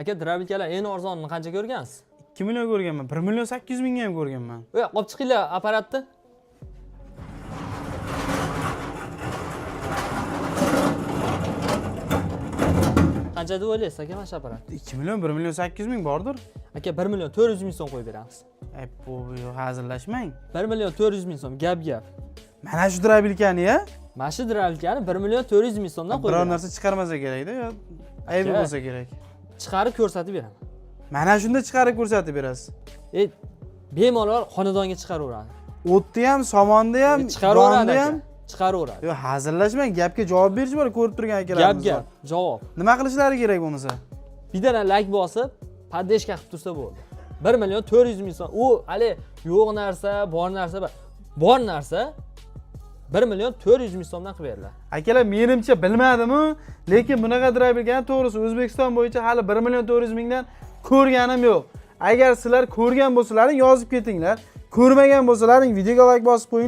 Aka, drabilkalar eng arzonini qancha ko'rgansiz? 2 million ko'rganman. 1 million 800 mingga ham ko'rganman. Voy, olib chiqinglar apparatni. Qancha deb o'ylaysiz aka, mana shu apparat? 2 million 1 million 800 ming bordir. Aka, 1 million 400 ming so'm qo'yib beramiz. Bu hazillashmang. 1 million 400 ming so'm, gap. Mana shu drabilkani ya. Mana shu drabilkani 1 million 400 ming so'mdan qo'yib Biror beramiz. narsa chiqarmasa kerak-da, yo aybi bo'lsa kerak. Chiqarib ko'rsatib beraman. Mana shunda chiqarib ko'rsatib berasiz. Bemalol xonadonga chiqaraveradi. O'tni ham, somonni ham, Chiqaraveradi ham. aka. Chiqaraveradi. Yo, hazillashmang, gapga javob berish bor, ko'rib turgan akalarimiz. Gap, javob. Nima qilishlari kerak bo'lmasa? Bitta like bosib, poddeshka qilib tursa bo'ldi. 1 million 400 ming so'm. U hali yo'q narsa, bor narsa, bor narsa 1 million 400 ming so'mdan qilib beriladi. Akalar, menimcha bilmadim-ku, lekin bunaqa drabilkani to'g'risi O'zbekiston bo'yicha hali 1 million 400 mingdan ko'rganim yo'q. Agar sizlar ko'rgan bo'lsalaring yozib ketinglar. Ko'rmagan bo'lsalaring videoga like bosib qo'yinglar.